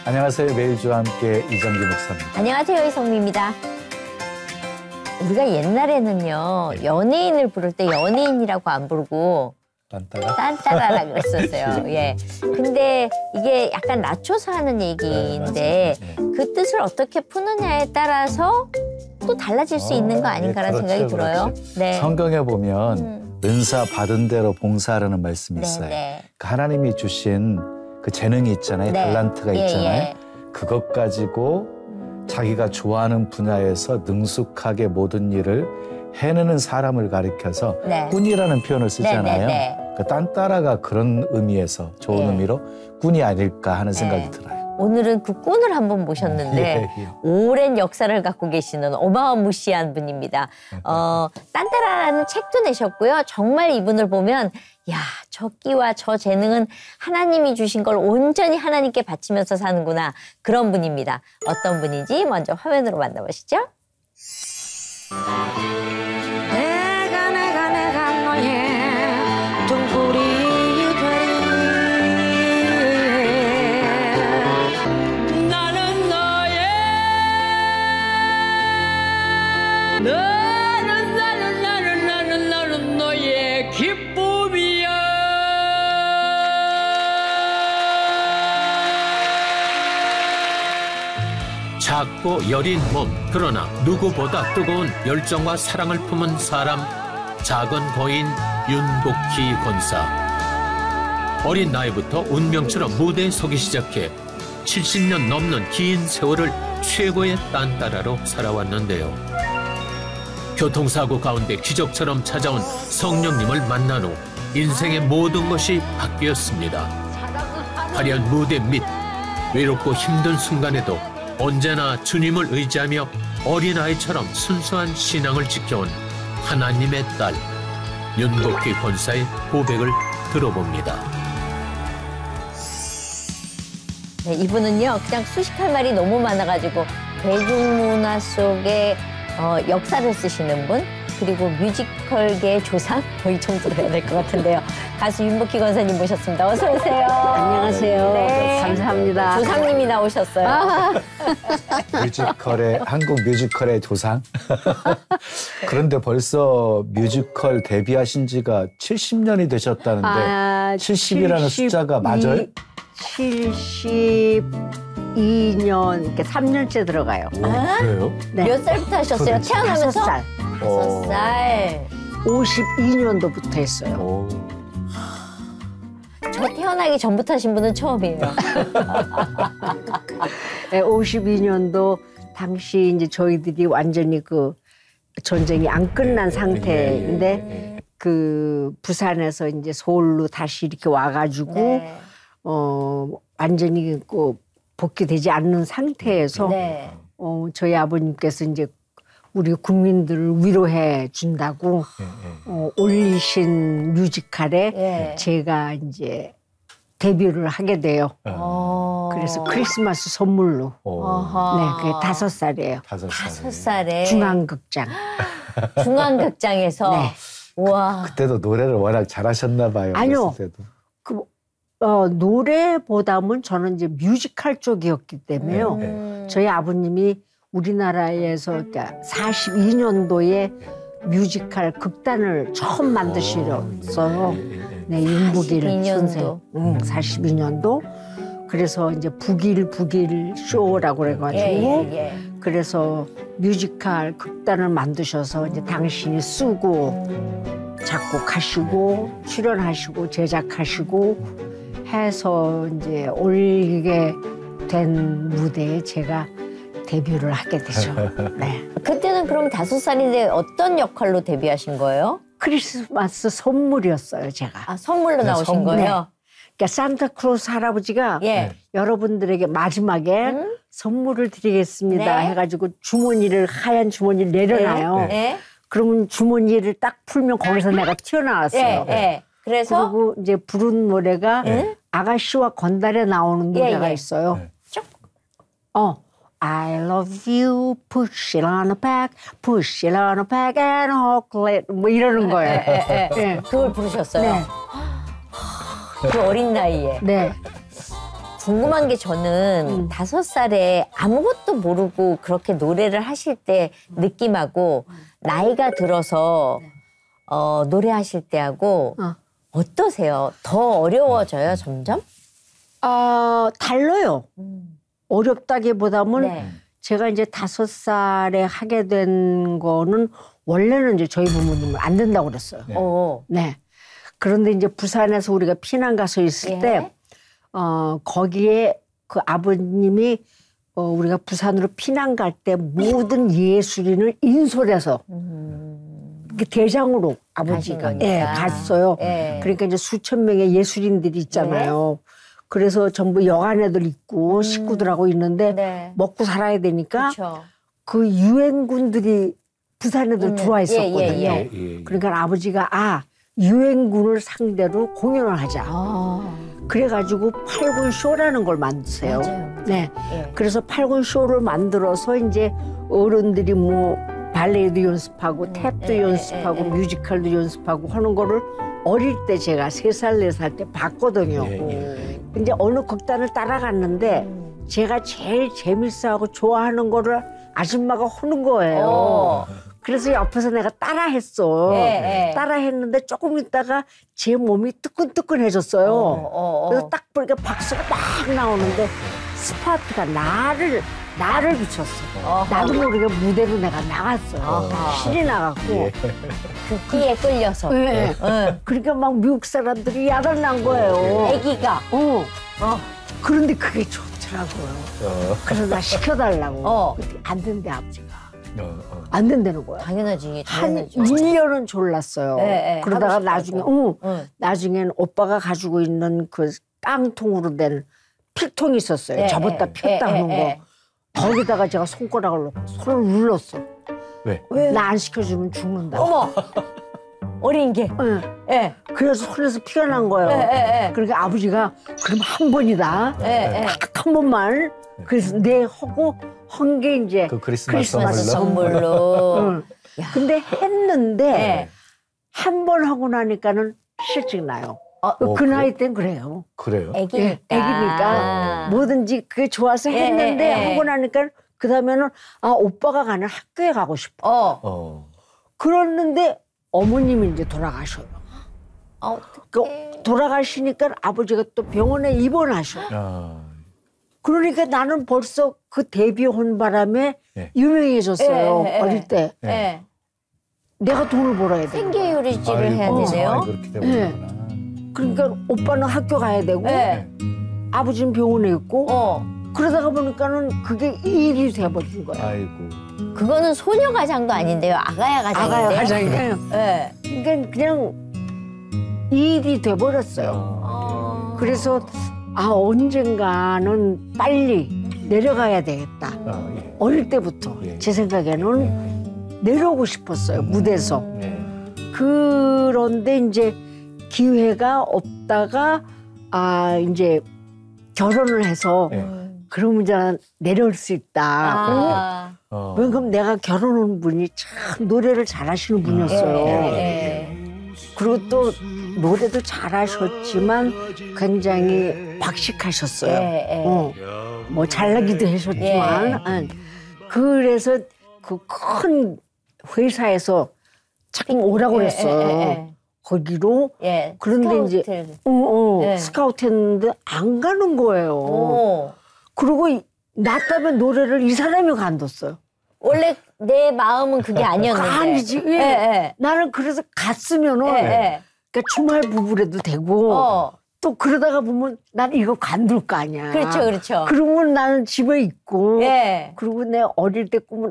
안녕하세요. 매일주와 함께 이정기 목사입니다. 안녕하세요. 이성미입니다. 우리가 옛날에는요, 연예인을 부를 때 연예인이라고 안 부르고 딴따라? 딴따라라 그랬었어요. 예. 근데 이게 약간 낮춰서 하는 얘기인데 그 뜻을 어떻게 푸느냐에 따라서 또 달라질 수 있는 거 아닌가라는 생각이 들어요. 네. 성경에 보면 은사 받은 대로 봉사하라는 말씀이 있어요. 그 하나님이 주신 그 재능이 있잖아요. 달란트가 있잖아요. 그것 가지고 자기가 좋아하는 분야에서 능숙하게 모든 일을 해내는 사람을 가리켜서 꾼이라는 표현을 쓰잖아요. 그 딴따라가 그런 의미에서 좋은 의미로 꾼이 아닐까 하는 생각이 들어요. 오늘은 그 꾼을 한번 모셨는데 오랜 역사를 갖고 계시는 어마무시한 분입니다. 딴따라라는 책도 내셨고요. 정말 이분을 보면 야, 저 끼와 저 재능은 하나님이 주신 걸 온전히 하나님께 바치면서 사는구나. 그런 분입니다. 어떤 분인지 먼저 화면으로 만나보시죠. 내가 너의 등불이 되리 나는 너의 기쁨이야. 작고 여린 몸, 그러나 누구보다 뜨거운 열정과 사랑을 품은 사람, 작은 거인 윤복희 권사. 어린 나이부터 운명처럼 무대에 서기 시작해 70년 넘는 긴 세월을 최고의 딴따라로 살아왔는데요. 교통사고 가운데 기적처럼 찾아온 성령님을 만난 후 인생의 모든 것이 바뀌었습니다. 화려한 무대 밑 외롭고 힘든 순간에도 언제나 주님을 의지하며 어린아이처럼 순수한 신앙을 지켜온 하나님의 딸 윤복희 권사의 고백을 들어봅니다. 네, 이분은요, 그냥 수식할 말이 너무 많아가지고 대중문화 속에 역사를 쓰시는 분, 그리고 뮤지컬계의 조상? 이 정도로 해야 될 것 같은데요. 가수 윤복희 권사님 모셨습니다. 어서 오세요. 안녕하세요. 네. 감사합니다. 조상님이 나오셨어요. 한국 뮤지컬의 조상? 그런데 벌써 뮤지컬 데뷔하신 지가 70년이 되셨다는데 70이라는 숫자가 맞아요? 72년, 이렇게 3년째 들어가요. 그래요? 네. 몇 살부터 하셨어요? 태어나면서? 5살. 5살. 52년도부터 했어요. 저 태어나기 전부터 하신 분은 처음이에요. 네, 52년도 당시 이제 저희들이 완전히 그 전쟁이 안 끝난 상태인데 그 부산에서 이제 서울로 다시 이렇게 와가지고 완전히 그 복귀되지 않는 상태에서 저희 아버님께서 이제 우리 국민들을 위로해 준다고 올리신 뮤지컬에 제가 이제 데뷔를 하게 돼요. 그래서 크리스마스 선물로. 네, 그게 5살이에요. 5살에 중앙극장. 중앙극장에서. 네. 와. 그때도 노래를 워낙 잘하셨나 봐요. 아니요. 때도. 노래보다는 저는 이제 뮤지컬 쪽이었기 때문에요. 저희 아버님이 우리나라에서 그러니까 42년도에 뮤지컬 극단을 처음 만드셨어요. 네, 윤복일 선생. 42년도. 그래서 이제 북일 쇼라고 그래가지고 그래서 뮤지컬 극단을 만드셔서 이제 당신이 쓰고 작곡하시고 출연하시고 제작하시고 해서 이제 올리게 된 무대에 제가 데뷔를 하게 되죠. 네. 그때는 그럼 5살인데 어떤 역할로 데뷔하신 거예요? 크리스마스 선물이었어요, 제가. 아, 선물로 나오신 선물. 거예요? 그러니까 산타클로스 할아버지가 여러분들에게 마지막에 선물을 드리겠습니다 해가지고 하얀 주머니를 내려놔요. 그러면 주머니를 딱 풀면 거기서 내가 튀어나왔어요. 그래서 그리고 이제 부른 노래가 아가씨와 건달에 나오는 노래가 있어요. I love you, push it on a pack, push it on a pack and chocolate 뭐 이러는 거예요. 그걸 부르셨어요? 네. 그 어린 나이에. 네. 궁금한 게 저는 5살에 아무것도 모르고 그렇게 노래를 하실 때 느낌하고 나이가 들어서 노래하실 때하고 어떠세요? 더 어려워져요, 점점? 달라요. 어렵다기보다는 네. 제가 이제 5살에 하게 된 거는 원래는 이제 저희 부모님은 안 된다고 그랬어요. 어. 네. 그런데 이제 부산에서 우리가 피난 가서 있을 예. 때, 거기에 그 아버님이 우리가 부산으로 피난 갈 때 모든 예술인을 인솔해서 그 대장으로 아버지가 가신 거니까. 갔어요. 예. 그러니까 이제 수천 명의 예술인들이 있잖아요. 그래서 전부 여간 애들 있고 식구들하고 있는데 네. 먹고 살아야 되니까 그렇죠. 그 유엔군들이 부산 애들 들어와 있었거든요. 예. 그러니까 아버지가 유엔군을 상대로 공연을 하자. 그래가지고 8군 쇼라는 걸 만드세요. 맞아요. 네. 예. 그래서 8군 쇼를 만들어서 이제 어른들이 뭐 발레도 연습하고 탭도 연습하고 뮤지컬도 연습하고 하는 거를 어릴 때 제가 3살, 4살 때 봤거든요. 이제 어느 극단을 따라갔는데 제가 제일 재밌어하고 좋아하는 거를 아줌마가 하는 거예요. 그래서 옆에서 내가 따라했어. 따라했는데 조금 있다가 제 몸이 뜨끈뜨끈해졌어요. 그래서 딱 보니까 박수가 막 나오는데 스파트가 나를 비췄어. 나도 모르게 무대로 내가 나갔어요. 신이 나갔고. 그 끼에 끌려서. 네. 그러니까 막 미국 사람들이 야단 난 거예요. 애기가. 그런데 그게 좋더라고요. 그래서 나 시켜달라고. 근데 안 된대 아버지가. 안 된다는 거야. 당연하지. 한 당연하죠. 1년은 졸랐어요. 네, 그러다가 하고 나중에, 싶어서. 나중엔 오빠가 가지고 있는 그 깡통으로 된 필통이 있었어요. 접었다 폈다 하는 거. 거기다가 제가 손가락을 놓고 손을 눌렀어. 왜? 나 안 시켜주면 죽는다. 어머! 어린 게. 예. 그래서 손에서 피가 난 거예요. 그러니까 아버지가 그럼 한 번이다. 딱 한 번만. 그래서 내 하고 한 게 이제 그 크리스마스 선물로. 근데 했는데 한 번 하고 나니까는 실증 나요. 그 그래? 나이 땐 그래요. 그래요? 애기니까. 애기니까 뭐든지 그게 좋아서 했는데 하고 나니까 그 다음에는 오빠가 가는 학교에 가고 싶어. 그랬는데 어머님이 이제 돌아가셔요. 돌아가시니까 아버지가 또 병원에 입원하셔. 그러니까 나는 벌써 그 데뷔한 바람에 유명해졌어요. 어릴 때. 내가 돈을 벌어야 돼. 생계유지를 해야 되네요. 그렇게 되는구나. 그러니까 오빠는 학교 가야 되고 아버지는 병원에 있고 그러다가 보니까는 그게 일이 돼버린 거야. 아이고. 그거는 소녀 가장도 아닌데요. 아가야 가장인데요. 아가야 가장이에요. 네. 그러니까 그냥 일이 돼버렸어요. 그래서 언젠가는 빨리 내려가야 되겠다. 어릴 때부터 제 생각에는 내려오고 싶었어요. 무대에서. 그런데 이제 기회가 없다가 이제 결혼을 해서 그러면 이제 내려올 수 있다. 그럼 내가 결혼한 분이 참 노래를 잘하시는 분이었어요. 그리고 또 노래도 잘하셨지만 굉장히 박식하셨어요. 뭐 잘나기도 하셨지만 그래서 그 큰 회사에서 자꾸 오라고 그랬어요. 거기로. 그런데 스카우트. 이제 스카우트 했는데 안 가는 거예요. 그리고 났다면 노래를 이 사람이 간뒀어요. 원래 내 마음은 그게 아니었는데. 아니지. 나는 그래서 갔으면은 그러니까 주말 부부라도 되고 또 그러다가 보면 난 이거 관둘 거 아니야. 그렇죠. 그러면 나는 집에 있고 그리고 내 어릴 때 꿈은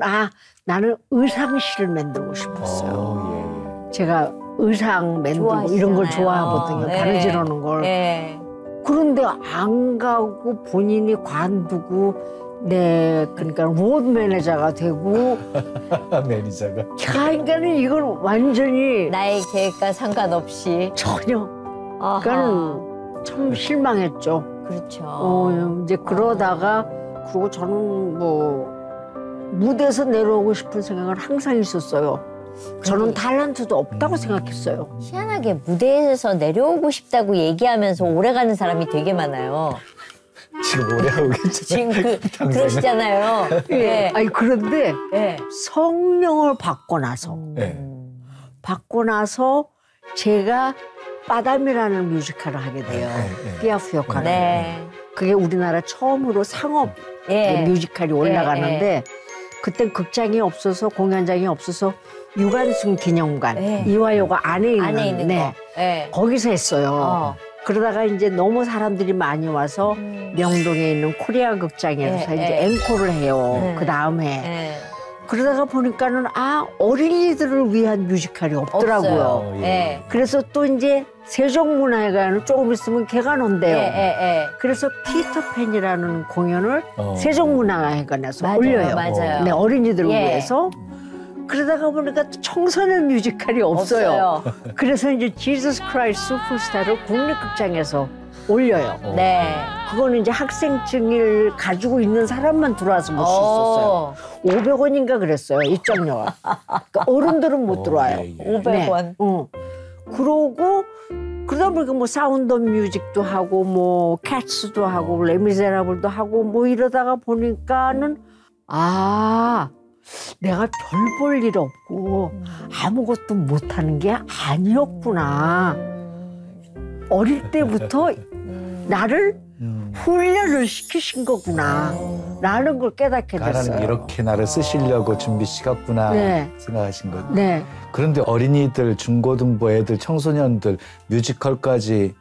나는 의상실을 만들고 싶었어요. 제가 의상 만들고 이런 걸 좋아하거든요. 바느질하는 걸. 그런데 안 가고 본인이 관두고 그러니까 로드 매니저가 되고 매니저가. 그러니까는 이걸 완전히 나의 계획과 상관없이 전혀. 그러니까는 참 실망했죠. 그렇죠. 이제 그러다가 그리고 저는 뭐 무대에서 내려오고 싶은 생각은 항상 있었어요. 저는 탤런트도 없다고 생각했어요. 희한하게 무대에서 내려오고 싶다고 얘기하면서 오래가는 사람이 되게 많아요. 지금 오래 하고 계시잖아요. 지금 그러시잖아요. 예. 아니 그런데 예. 성령을 받고 나서 네. 제가 빠담이라는 뮤지컬을 하게 돼요. 피아프 역할을. 네. 그게 우리나라 처음으로 상업 예. 뮤지컬이 올라가는데 예. 그땐 극장이 없어서 공연장이 없어서 유관순 기념관 예. 이화여가 안에 안에 있는 네. 거. 예. 거기서 했어요. 그러다가 이제 너무 사람들이 많이 와서 명동에 있는 코리아 극장에서 예, 이제 예. 앵콜을 해요. 예. 그 다음에 예. 그러다가 보니까는 어린이들을 위한 뮤지컬이 없더라고요. 없어요. 예. 그래서 또 이제 세종문화회관은 조금 있으면 개관한대요. 예. 그래서 피터팬이라는 공연을 어. 세종문화회관에서 맞아요, 올려요. 맞아요. 네, 어린이들을 예. 위해서. 그러다가 보니까 또 청소년 뮤지컬이 없어요. 그래서 이제 지저스 크라이스트 슈퍼스타를 국립극장에서 올려요. 네. 그거는 이제 학생증을 가지고 있는 사람만 들어와서 볼 수 있었어요. 500원인가 그랬어요, 입장료가. 그러니까 어른들은 못 들어와요. 예, 예. 500원. 그러고 그러다 보니까 뭐 사운드 오브 뮤직도 하고 뭐 캣츠도 하고 레미제라블도 하고 뭐 이러다가 보니까는 내가 별 볼 일 없고 아무것도 못하는 게 아니었구나. 어릴 때부터 나를 훈련을 시키신 거구나 라는 걸 깨닫게 됐어요. 하나님 이렇게 나를 쓰시려고 준비시켰구나 네. 생각하신 거죠. 네. 그런데 어린이들, 중고등부 애들, 청소년들 뮤지컬까지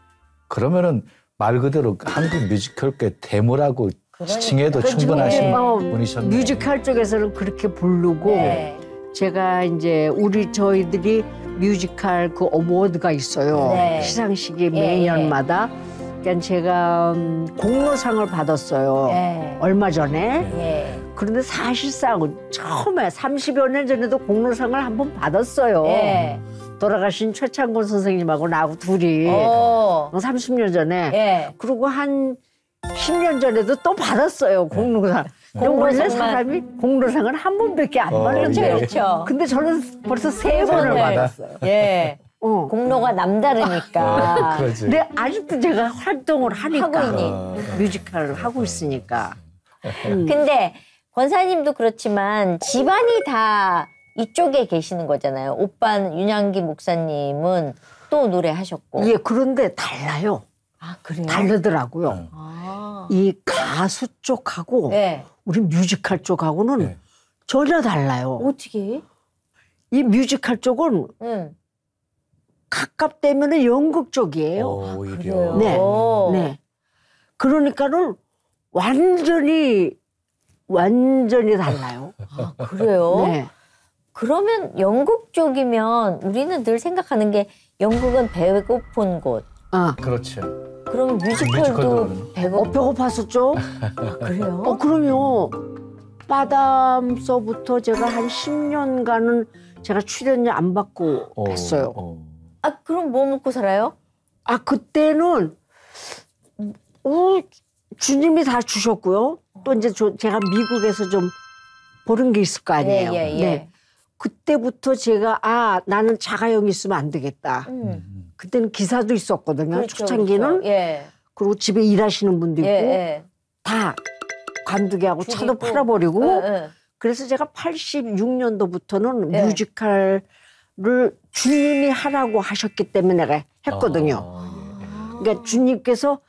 그러면은 말 그대로 한국 뮤지컬계 대무라고 지칭해도 충분하신 분이셨네요. 뮤지컬 쪽에서는 그렇게 부르고 네. 제가 이제 저희들이 뮤지컬 그 어워드가 있어요. 네. 시상식이 매년마다. 그러니까 제가 공로상을 받았어요. 예. 얼마 전에. 예. 그런데 사실상 처음에 30여 년 전에도 공로상을 한 번 받았어요. 예. 돌아가신 최창곤 선생님하고 나하고 둘이 30년 전에. 예. 그리고 한 10년 전에도 또 받았어요, 공로상. 근데 원래 공로상만. 사람이 공로상을 한 번밖에 안 받는데. 예. 그렇죠. 근데 저는 벌써 세 번을 번을. 받았어요. 예. 어. 공로가 남다르니까. 그러지. 근데 아직도 제가 활동을 하니까. 하고 있니? 뮤지컬을 하고 있으니까. 근데 권사님도 그렇지만 집안이 다 이쪽에 계시는 거잖아요. 오빠는 윤양기 목사님은 또 노래하셨고. 예, 그런데 달라요. 아, 그래요? 다르더라고요. 아. 이 가수 쪽하고 네. 우리 뮤지컬 쪽하고는 네. 전혀 달라요. 어떻게? 이 뮤지컬 쪽은 응. 가깝다면 연극 쪽이에요. 오히려. 네. 오. 네. 그러니까는 완전히 달라요. 아, 그래요? 네. 그러면 영국 쪽이면 우리는 늘 생각하는 게 영국은 배고픈 곳. 그렇죠. 그러면 뮤지컬도 뮤지컬도 배고팠었죠? 그래요? 그럼요. 빠담서부터 제가 한 10년간은 제가 출연료 안 받고 했어요. 아, 그럼 뭐 먹고 살아요? 그때는 주님이 다 주셨고요. 또 이제 제가 미국에서 좀 보는 게 있을 거 아니에요. 네. 그때부터 제가 나는 자가용이 있으면 안 되겠다. 그때는 기사도 있었거든요. 그렇죠, 초창기는. 그렇죠. 예. 그리고 집에 일하시는 분도 있고 예. 다 관두게하고 줄이고. 차도 팔아버리고 예. 그래서 제가 86년도부터는 예. 뮤지컬을 주님이 하라고 하셨기 때문에 내가 했거든요. 그러니까 주님께서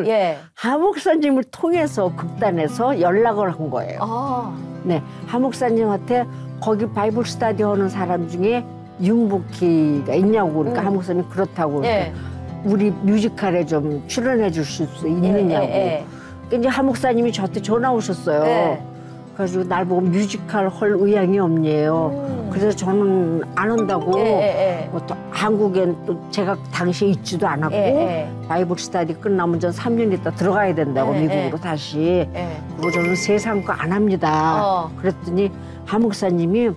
예. 하 목사님을 통해서 극단에서 연락을 한 거예요. 네, 하 목사님한테 거기 바이블 스터디 하는 사람 중에 윤복희가 있냐고 그러니까 하 목사님이 그렇다고 예. 우리 뮤지컬에 좀 출연해 주실 수 있느냐고. 그러니까 이제 하 목사님이 저한테 전화 오셨어요. 예. 그래가지고 날 보고 뮤지컬 할 의향이 없네요. 그래서 저는 안 한다고. 또 한국엔 또 제가 당시에 있지도 않았고 바이블 스터디 끝나면 전 3년 있다 들어가야 된다고 미국으로 다시. 그리고 저는 세상 거 안 합니다. 그랬더니 하 목사님이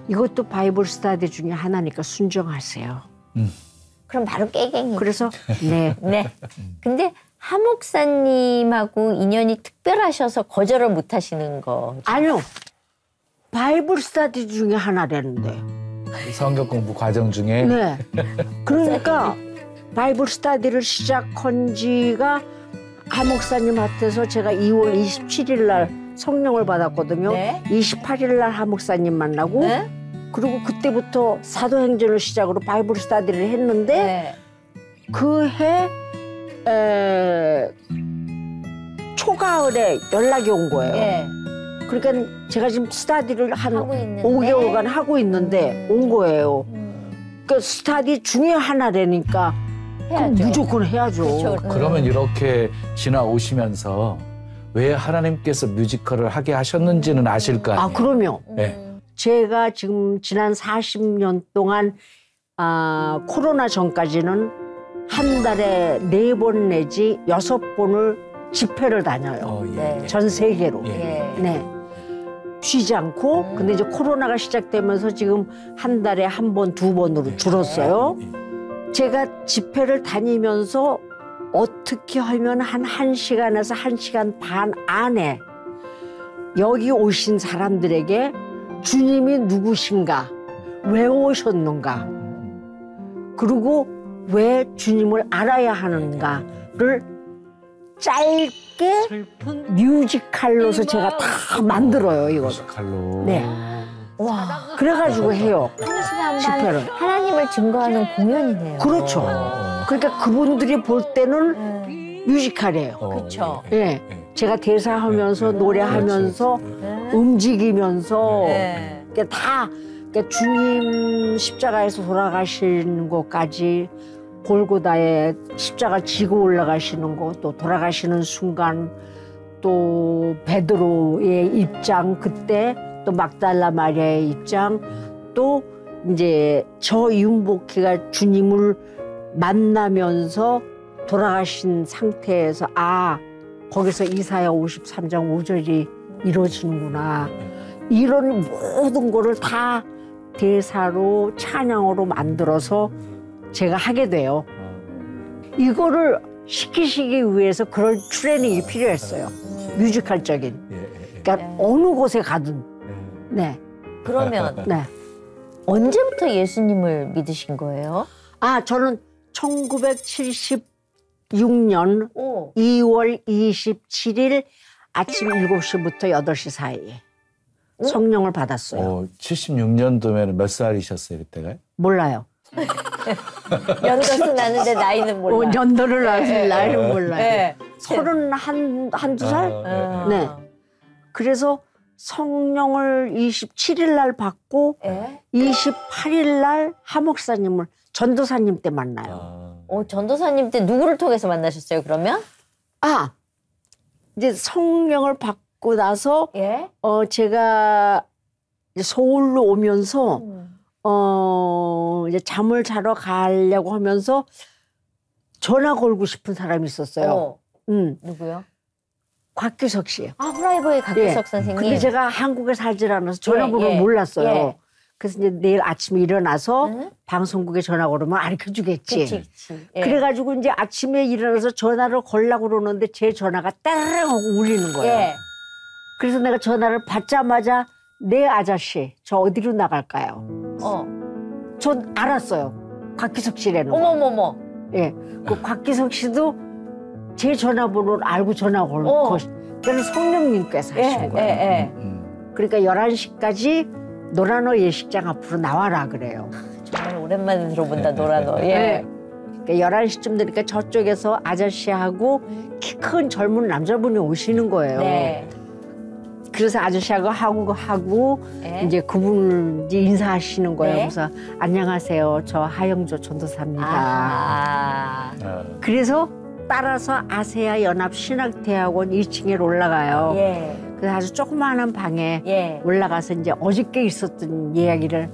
이것도 바이블 스터디 중에 하나니까 순종하세요. 그럼 바로 깨갱이. 그래서 네. 네. 근데 하 목사님하고 인연이 특별하셔서 거절을 못 하시는 거. 아니요. 바이블 스터디 중에 하나라는데. 성경 공부 과정 중에 네. 그러니까 바이블 스터디를 시작한 지가 하목사님한테서 제가 2월 27일 날 성령을 받았거든요. 네. 28일 날 하목사님 만나고 네? 그리고 그때부터 사도행전을 시작으로 바이블 스터디를 했는데 네. 그 해 초가을에 연락이 온 거예요. 예. 그러니까 제가 지금 스터디를 한 하고 있는데. 5개월간 하고 있는데 온 거예요. 그 스터디 중에 하나라니까 그럼 해야죠. 무조건 해야죠. 그렇죠. 그러면 이렇게 지나오시면서 왜 하나님께서 뮤지컬을 하게 하셨는지는 아실 거 아니에요? 아 그럼요. 네. 제가 지금 지난 40년 동안 코로나 전까지는 한 달에 4번 내지 6번을 집회를 다녀요. 네. 전 세계로. 예. 네. 쉬지 않고 근데 이제 코로나가 시작되면서 지금 한 달에 1번, 2번으로 줄었어요. 제가 집회를 다니면서 어떻게 하면 한 1시간에서 1시간 반 안에 여기 오신 사람들에게 주님이 누구신가, 왜 오셨는가, 그리고 왜 주님을 알아야 하는가를 짧게 뮤지컬로서 제가 다 만들어요, 이거. 뮤지컬로. 네. 와. 그래가지고 해요. 한 시간 반 집회를. 하나님을 증거하는 공연이네요. 그렇죠. 그러니까 그분들이 볼 때는 뮤지컬이에요. 그렇죠. 예. 제가 대사하면서 노래하면서 움직이면서 네. 그러니까 다 그러니까 주님 십자가에서 돌아가시는 것까지 골고다에 십자가 지고 올라가시는 것, 또 돌아가시는 순간, 또 베드로의 입장 그때, 또 막달라 마리아의 입장, 또 이제 저 윤복희가 주님을 만나면서 돌아가신 상태에서 거기서 이사야 53장 5절이 이루어지는구나. 이런 모든 거를 다 대사로 찬양으로 만들어서 제가 하게 돼요. 이거를 시키시기 위해서 그런 트레이닝이 필요했어요. 뮤지컬적인. 그러니까 어느 곳에 가든. 네. 그러면 네. 언제부터 예수님을 믿으신 거예요? 저는 1976년 오. 2월 27일 아침 7시부터 8시 사이에 성령을 받았어요. 76년도면 몇 살이셨어요, 그때가? 몰라요. 연도수 나는데 나이는 몰라. 연도를 아실 나이는 몰라요. 네. 31, 2살? 아. 네. 그래서 성령을 27일 날 받고 예? 28일 날 하목사님을 전도사님 때 만나요. 전도사님 때 누구를 통해서 만나셨어요, 그러면? 이제 성령을 받고 나서 예? 제가 이제 서울로 오면서 이제 잠을 자러 가려고 하면서 전화 걸고 싶은 사람이 있었어요. 누구요? 곽규석 씨. 후라이버의 곽규석 선생님. 근데 제가 한국에 살질 않아서 전화번호를 몰랐어요. 예. 그래서 이제 내일 아침에 일어나서 방송국에 전화 걸으면 알려주겠지. 그치. 예. 그래가지고 이제 아침에 일어나서 전화를 걸려고 그러는데 제 전화가 따르릉 하고 울리는 거예요. 예. 그래서 내가 전화를 받자마자 네 아저씨 저 어디로 나갈까요? 전 알았어요. 곽규석 씨라는 거. 어머머머. 예. 그 곽규석 씨도 제 전화번호를 알고 전화 걸고 그래서 성령님께서 하신 거예요. 그러니까 11시까지 노라노 예식장 앞으로 나와라 그래요. 정말 오랜만에 들어본다, 노라노. 예. 그러니까 11시쯤 되니까 저쪽에서 아저씨하고 키 큰 젊은 남자분이 오시는 거예요. 네. 그래서 아저씨하고 하고 예. 이제 그분을 이제 인사하시는 거예요. 네. 그래서 안녕하세요. 저 하영조 전도사입니다. 그래서 따라서 아세아 연합 신학대학원 2층에 올라가요. 예. 그래서 아주 조그마한 방에 예. 올라가서 이제 어저께 있었던 이야기를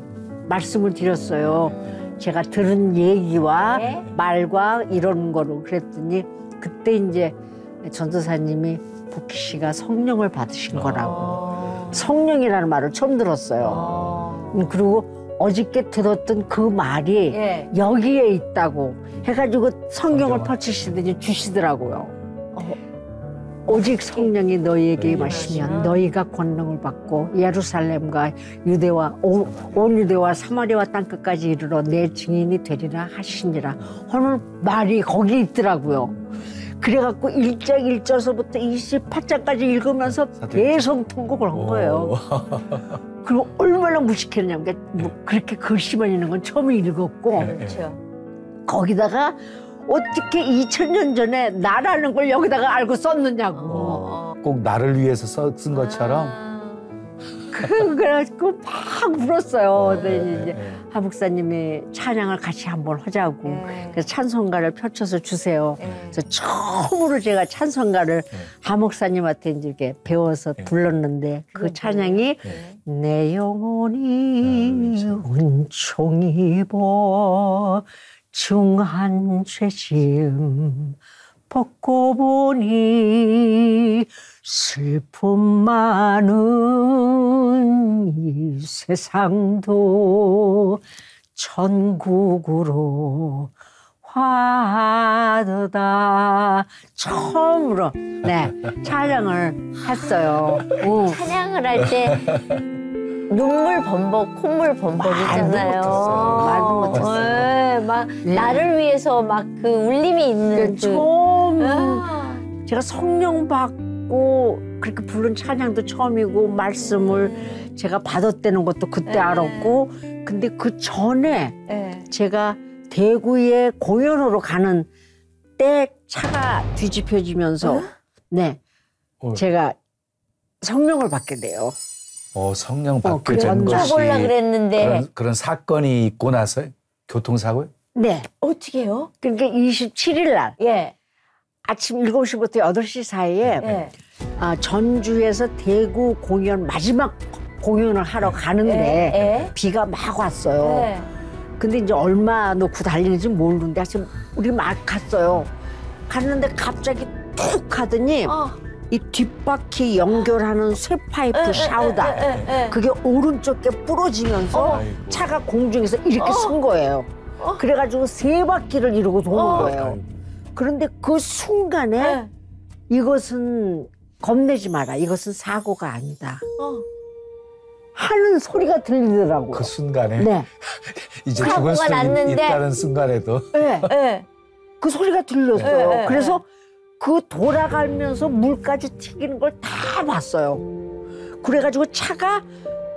말씀을 드렸어요. 제가 들은 얘기와 네. 말과 이런 거로 그랬더니 그때 이제 전도사님이 복희 씨가 성령을 받으신 거라고. 성령이라는 말을 처음 들었어요. 그리고 어저께 들었던 그 말이 예. 여기에 있다고 해가지고 성경을 펼치시더니 주시더라고요. 오직 성령이 너희에게 임하시면 너희가 권능을 받고 예루살렘과 유대와 온 유대와 사마리아 땅끝까지 이르러 내 증인이 되리라 하시니라 하는 말이 거기 있더라고요. 그래갖고 1장 1절서부터 28장까지 읽으면서 계속 통곡을 한 거예요. 그리고 얼마나 무식했냐면 뭐 그렇게 글씨만 있는 건 처음 읽었고 그렇죠. 거기다가 어떻게 2000년 전에 나라는 걸 여기다가 알고 썼느냐고. 꼭 나를 위해서 쓴 것처럼. 그래가지고 막 울었어요. 근데 이제 하 목사님이 찬양을 같이 한번 하자고. 그래서 찬송가를 펼쳐서 주세요. 그래서 처음으로 제가 찬송가를 하 목사님한테 이제 이렇게 배워서 불렀는데 그 찬양이 내 영혼이 은총이 보 중한 죄짐 벗고 보니 슬픔 많은 이 세상도 천국으로 화도다. 처음으로 찬양을 했어요. 찬양을 할 때 눈물 범벅, 콧물 범벅이잖아요. 말도 못했어요. 막 나를 위해서 막 그 울림이 있는 처음 제가 성령 받고 그렇게 부른 찬양도 처음이고 말씀을 제가 받았다는 것도 그때 알았고 근데 그 전에 제가 대구에 공연으로 가는 때 차가 뒤집혀지면서 제가 성령을 받게 돼요. 성령 받게 된 것이 보려고 그랬는데 그런 사건이 있고 나서 교통사고요? 네. 어떻게요? 그러니까 27일 날 아침 7시부터 8시 사이에 전주에서 대구 공연 마지막 공연을 하러 가는데 비가 막 왔어요. 근데 이제 얼마 놓고 달리는지 모르는데 하여튼 우리 막 갔어요. 갔는데 갑자기 툭 가더니 이 뒷바퀴 연결하는 쇠파이프 샤우다 그게 오른쪽에 부러지면서 차가 공중에서 이렇게 쓴 거예요. 그래가지고 3바퀴를 이러고 도는 거예요. 그런데 그 순간에 이것은 겁내지 마라. 이것은 사고가 아니다. 하는 소리가 들리더라고요. 그 순간에? 네. 이제 죽을 수 있다는 순간에도? 네. 그 소리가 들렸어요. 그래서 그 돌아가면서 물까지 튀기는 걸 다 봤어요. 그래가지고 차가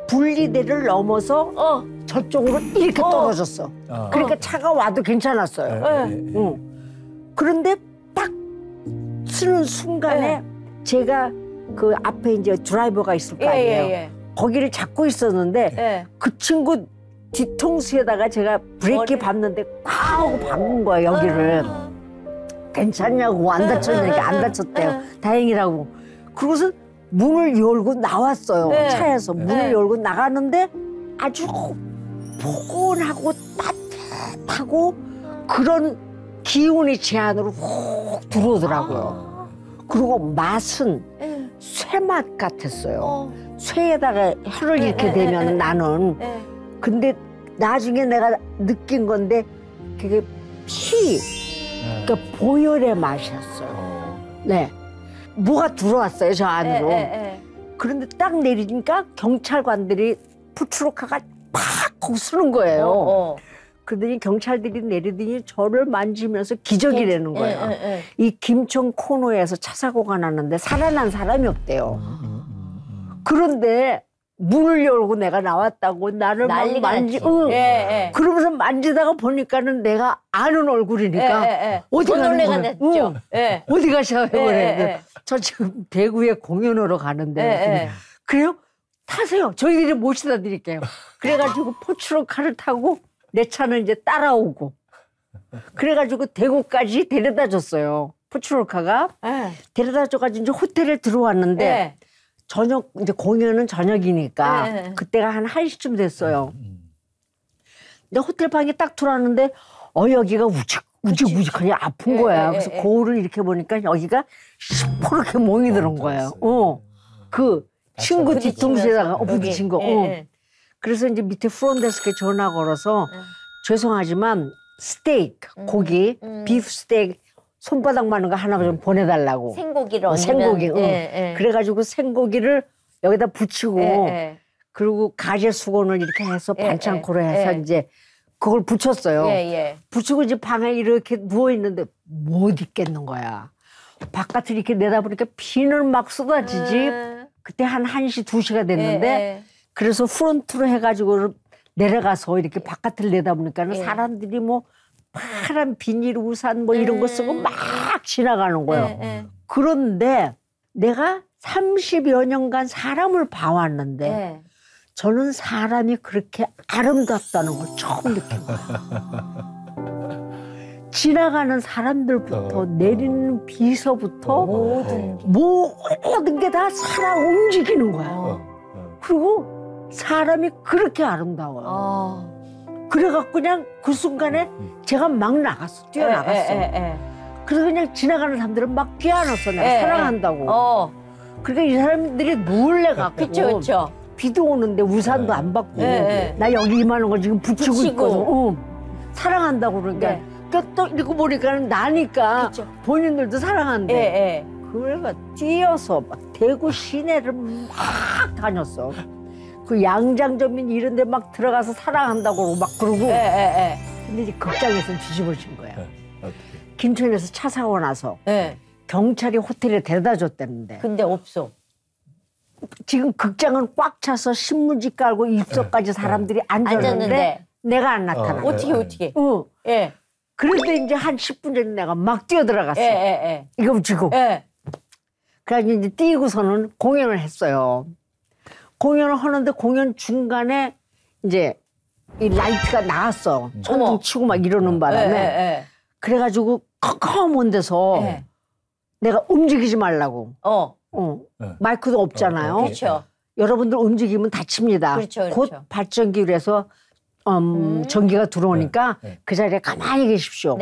분리대를 넘어서 저쪽으로 이렇게 떨어졌어. 그러니까 차가 와도 괜찮았어요. 그런데 딱 쓰는 순간에 제가 그 앞에 이제 드라이버가 있을 거 아니에요. 거기를 잡고 있었는데 그 친구 뒤통수에다가 제가 브레이크 밟는데 꽉 하고 박은 거야 여기를. 괜찮냐고 안 다쳤냐니까 안 다쳤대요. 다행이라고. 그러고서 문을 열고 나왔어요. 차에서 문을 열고 나가는데 아주 포근하고 따뜻하고 그런 기운이 제 안으로 훅 들어오더라고요. 그리고 맛은 쇠맛 같았어요. 쇠에다가 혀를 이렇게 대면 나는. 근데 나중에 내가 느낀 건데 그게 그러니까 보혈의 맛이었어요. 네. 뭐가 들어왔어요, 저 안으로. 그런데 딱 내리니까 경찰관들이 푸트로카가 팍 거기 서는 거예요. 그러더니 경찰들이 내리더니 저를 만지면서 기적이라는 거예요. 이 김천 코너에서 차 사고가 났는데 살아난 사람이 없대요. 그런데 문을 열고 내가 나왔다고 나를 막 그러면서 만지다가 보니까는 내가 아는 얼굴이니까 어디 가는 거예요? 어디 가셔요? 저 지금 대구에 공연하러 가는데 그래요? 타세요. 저희들이 모시다 드릴게요. 그래가지고 포츠로카를 타고 내 차는 이제 따라오고 그래가지고 대구까지 데려다 줬어요. 포츠로카가 데려다 줘가지고 이제 호텔에 들어왔는데 저녁 이제 공연은 저녁이니까 그때가 한 1시쯤 됐어요. 근데 호텔 방에 딱 들어왔는데 여기가 우직우직하니 아픈 거야. 그래서 거울을 이렇게 보니까 여기가 시퍼렇게 멍이 들은 거예요. 그 친구 뒤통수에다가 부딪힌 거. 그래서 이제 밑에 프론데스크에 전화 걸어서 죄송하지만 스테이크, 고기, 비프 스테이크 손바닥만한 거 하나 좀 보내달라고. 생고기로 생고기. 그래가지고 생고기를 여기다 붙이고 그리고 가재 수건을 이렇게 해서 반창고로 해서 이제 그걸 붙였어요. 붙이고 이제 방에 이렇게 누워 있는데 못 있겠는 거야. 바깥을 이렇게 내다보니까 비는 막 쏟아지지. 그때 한 1시, 2시가 됐는데 그래서 프론트로 해가지고 내려가서 이렇게 바깥을 내다보니까 사람들이 뭐 파란 비닐 우산 뭐 이런 거 쓰고 막 지나가는 거예요. 그런데 내가 30여 년간 사람을 봐왔는데 저는 사람이 그렇게 아름답다는 걸 처음 느낀 거예요. 지나가는 사람들부터 내리는 비서부터 모든 게 다 살아 움직이는 거야. 그리고 사람이 그렇게 아름다워요. 그래갖고 그냥 그 순간에 제가 막 나갔어. 뛰어나갔어. 그래서 그냥 지나가는 사람들은 막 뛰어났어. 내가 사랑한다고. 그러니까 이 사람들이 놀래갖고. 그쵸. 비도 오는데 우산도 안 받고. 나 여기 이만한 거 지금 붙이고 있거든. 사랑한다고 그러니까. 그러니까 또 이러고 보니까 나니까 본인들도 사랑한대. 그래가 뛰어서 막 대구 시내를 막 다녔어. 그 양장점인 이런 데 막 들어가서 사랑한다고 막 그러고. 근데 이제 극장에서 뒤집어진 거야. 김천에서 차 사고 나서 경찰이 호텔에 데려다 줬다는데. 근데 없어. 지금 극장은 꽉 차서 신문지 깔고 입석까지 사람들이 앉았는데 내가 안 나타나. 어떻게? 그런데 이제 한 10분 전에 내가 막 뛰어들어갔어. 이거 붙이고. 그래가지고 이제 뛰고서는 공연을 했어요. 공연을 하는데 공연 중간에 이제 이 라이트가 나왔어. 천둥 치고 막 이러는 바람에. 그래가지고 컴컴한 데서 내가 움직이지 말라고. 마이크도 없잖아요. 그렇죠. 여러분들 움직이면 다칩니다. 곧 발전기로 전기가 들어오니까 그 자리에 가만히 계십시오.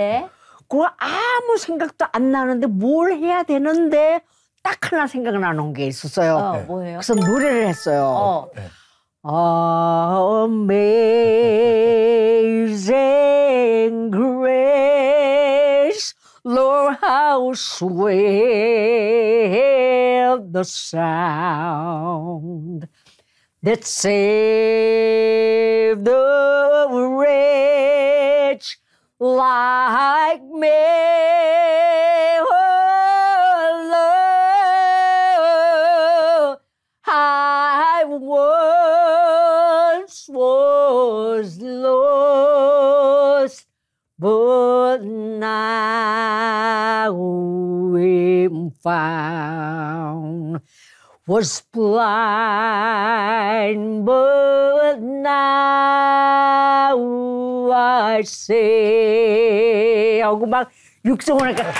그거 아무 생각도 안 나는데 뭘 해야 되는데 딱 하나 생각나는 게 있었어요. 뭐예요? 그래서 노래를 했어요. Amazing grace, Lord, how sweet the sound that saved the wretch like me. Oh, Lord, I once was lost, but now am found. Was blind, but now I see. 하고 막 육성을 하니까 막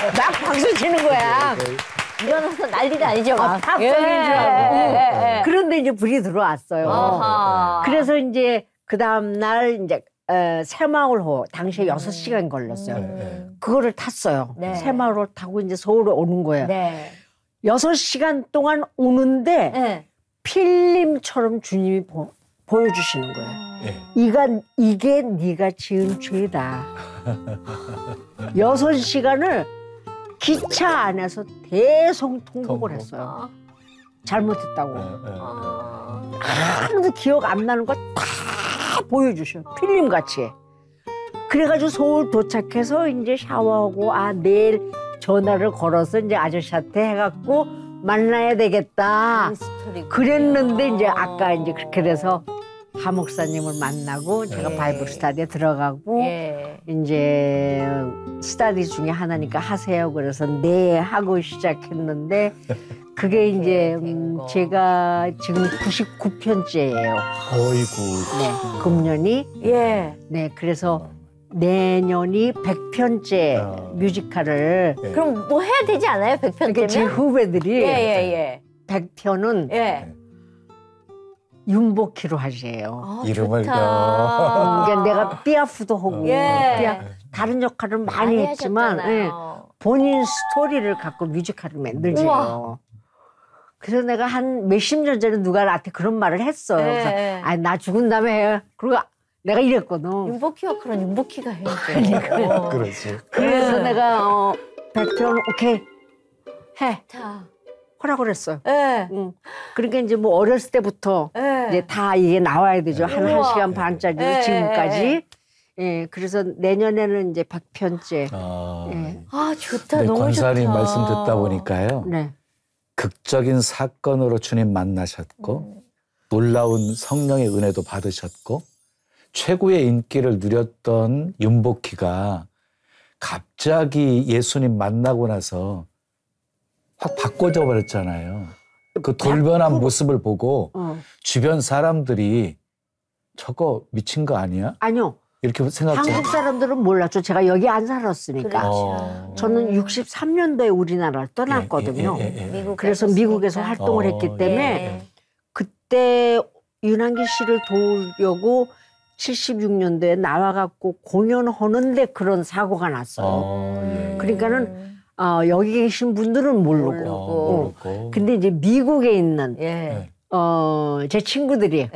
박수 치는 거야. 일어나서 난리가 아니죠, 막. 팝송인 줄 알고. 그런데 이제 불이 들어왔어요. 그래서 이제 그 다음날 이제 새마을호 당시에 6시간 걸렸어요. 그거를 탔어요. 새마을호 타고 이제 서울에 오는 거예요. 6시간 동안 오는데 필름처럼 주님이 보여주시는 거예요. 이게 네가 지은 죄다. 6시간을 기차 안에서 대성통곡을 했어요. 잘못했다고. 하나도 기억 안 나는 거 다 보여주셔. 필름같이. 그래가지고 서울 도착해서 이제 샤워하고 내일 전화를 걸어서 이제 아저씨한테 해갖고 만나야 되겠다. 그랬는데 이제 아까 이제 그렇게 돼서 하 목사님을 만나고 제가 바이블 스타디에 들어가고 이제 스타디 중에 하나니까 하세요. 그래서 네 하고 시작했는데 그게 이제 제가 지금 99편째예요. 어이구. 네, 금년이. 네, 그래서 내년이 100편째 뮤지컬을. 그럼 뭐 해야 되지 않아요? 100편째면? 그러니까 제 후배들이 100편은 윤복희로 하세요. 이름을 그러니까 내가 삐아프도 하고 다른 역할을 많이 했지만 본인 스토리를 갖고 뮤지컬을 만들지요. 그래서 내가 한 몇십 년 전에 누가 나한테 그런 말을 했어요. 그래서 나 죽은 다음에 해. 그리고 내가 이랬거든. 윤복희 역할은 윤복희가 해야죠. 그렇지. 그래서 내가 100편 오케이 해. 자. 하라고 그랬어요. 그러니까 이제 뭐 어렸을 때부터 이제 다 이게 나와야 되죠. 한 1시간 반짜리로 지금까지 예, 그래서 내년에는 이제 100편째. 예. 아, 좋다. 네, 너무 권사님 좋다. 말씀 듣다 보니까요. 네. 극적인 사건으로 주님 만나셨고 놀라운 성령의 은혜도 받으셨고 최고의 인기를 누렸던 윤복희가 갑자기 예수님 만나고 나서 확 바꿔져 버렸잖아요. 그 돌변한 모습을 보고 주변 사람들이 저거 미친 거 아니야? 아니요. 이렇게 생각했잖아요. 한국 사람들은 몰랐죠. 제가 여기 안 살았으니까. 그렇죠. 저는 63년도에 우리나라를 떠났거든요. 미국에 그래서 미국에서 활동을 했기 때문에 그때 윤한기 씨를 도우려고 76년도에 나와갖고 공연하는데 그런 사고가 났어요. 그러니까는 여기 계신 분들은 모르고. 근데 이제 미국에 있는 제 친구들이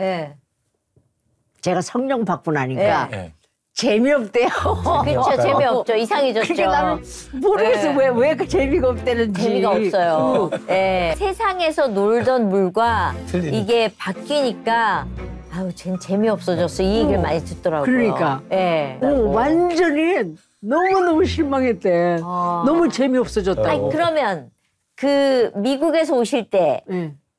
제가 성령 받고 나니까 재미없대요. 그렇죠. 재미없죠. 이상해졌죠. 그러니까 나는 모르겠어. 왜 그 재미가 없다는지. 재미가 없어요. 세상에서 놀던 물과 이게 바뀌니까 아우, 쟨 재미없어졌어. 이 얘기를 많이 듣더라고요. 그러니까. 완전히 너무너무 실망했대. 너무 재미없어졌다고. 아니, 그러면 그 미국에서 오실 때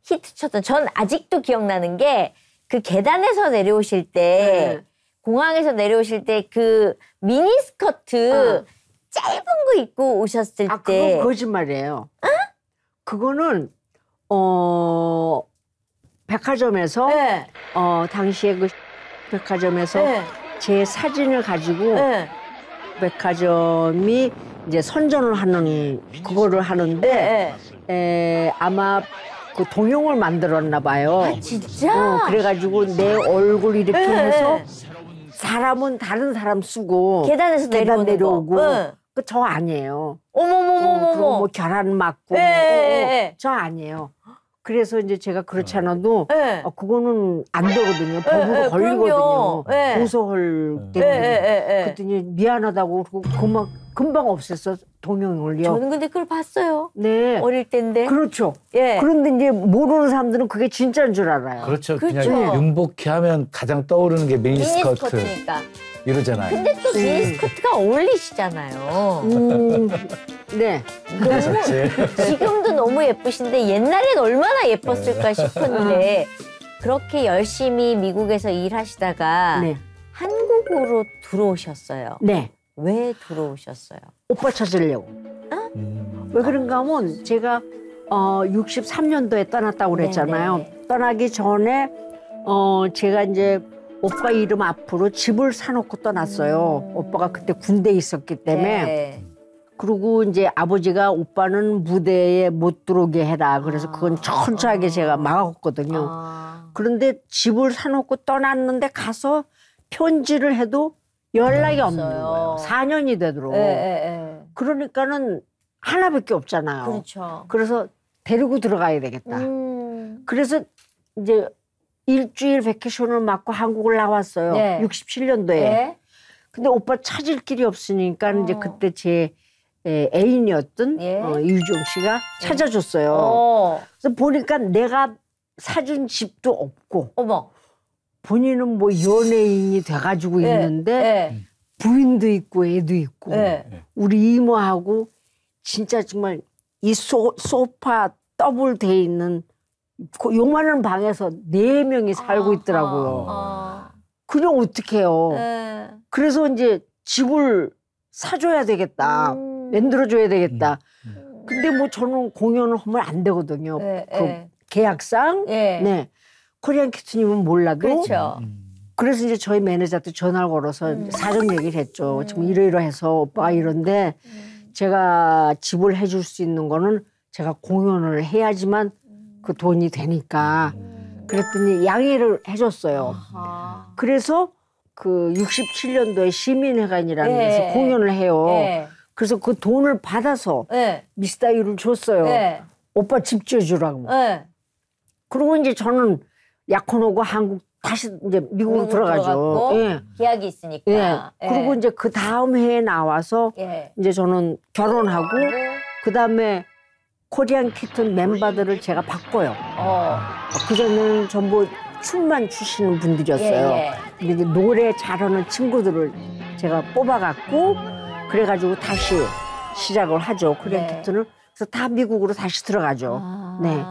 히트 쳤던, 전 아직도 기억나는 게 그 계단에서 내려오실 때 공항에서 내려오실 때 그 미니스커트 짧은 거 입고 오셨을 때. 그건 거짓말이에요. 그거는 백화점에서 당시에 그 백화점에서 제 사진을 가지고 백화점이 이제 선전을 하는 그거를 하는데 아마 그 동영을 만들었나 봐요. 아, 진짜? 그래가지고 내 얼굴 이렇게 해서 사람은 다른 사람 쓰고 계단에서 계단 내려오고 거. 그 저 아니에요. 어머머머머머. 그리고 뭐 계란 맞고 저 아니에요. 그래서 이제 제가 그렇지 않아도 그거는 안 되거든요. 법으로 걸리거든요. 고소할 때문에. 그랬더니 미안하다고 그러고 금방 없앴어 동영을요. 저는 근데 그걸 봤어요. 네. 어릴 때인데. 그렇죠. 그런데 이제 모르는 사람들은 그게 진짜인 줄 알아요. 그렇죠. 그렇죠. 그냥 윤복희 하면 가장 떠오르는 게 미니스커트 미니스커트니까. 이러잖아요. 근데 또 미니스커트가 어울리시잖아요. 네. 그래서 지금도 너무 예쁘신데 옛날엔 얼마나 예뻤을까 싶었는데 그렇게 열심히 미국에서 일하시다가 한국으로 들어오셨어요. 네. 왜 들어오셨어요? 오빠 찾으려고. 왜 그런가 하면 제가 63년도에 떠났다고 그랬잖아요. 떠나기 전에 제가 이제 오빠 이름 앞으로 집을 사놓고 떠났어요. 오빠가 그때 군대에 있었기 때문에. 그리고 이제 아버지가 오빠는 무대에 못 들어오게 해라. 그래서 그건 천천하게 제가 막았거든요. 그런데 집을 사놓고 떠났는데 가서 편지를 해도 연락이 없는 거예요. 4년이 되도록. 그러니까는 하나밖에 없잖아요. 그렇죠. 그래서 데리고 들어가야 되겠다. 그래서 이제 일주일 베케이션을 맞고 한국을 나왔어요. 67년도에. 근데 오빠 찾을 길이 없으니까 이제 그때 제 애인이었던 이유정 씨가 찾아줬어요. 그래서 보니까 내가 사준 집도 없고 본인은 뭐 연예인이 돼가지고 있는데 부인도 있고 애도 있고 우리 이모하고 진짜 정말 이 소파 더블 돼 있는 그 요만한 방에서 4명이 살고 있더라고요. 그냥 어떡해요. 그래서 이제 집을 사줘야 되겠다. 만들어줘야 되겠다. 근데 뭐 저는 공연을 하면 안 되거든요. 그 계약상. 코리안 키트님은 몰라도. 그렇죠. 그래서 이제 저희 매니저한테 전화를 걸어서 사정 얘기를 했죠. 지금 이러이러해서 오빠가 이런데 제가 집을 해줄 수 있는 거는 제가 공연을 해야지만 그 돈이 되니까. 그랬더니 양해를 해줬어요. 그래서 그 67년도에 시민회관이라는 데서 공연을 해요. 그래서 그 돈을 받아서 미스다이를 줬어요. 오빠 집 지어주라고. 그리고 이제 저는 약혼 오고 한국 다시 이제 미국으로 들어가죠. 계약이 있으니까. 그리고 이제 그 다음 해에 나와서 이제 저는 결혼하고 그 다음에 코리안 키튼 멤버들을 제가 바꿔요. 그전에는 전부 춤만 추시는 분들이었어요. 근데 이제 노래 잘하는 친구들을 제가 뽑아갖고 그래가지고 다시 시작을 하죠. 크리에이터는. 그래서 다 미국으로 다시 들어가죠. 네.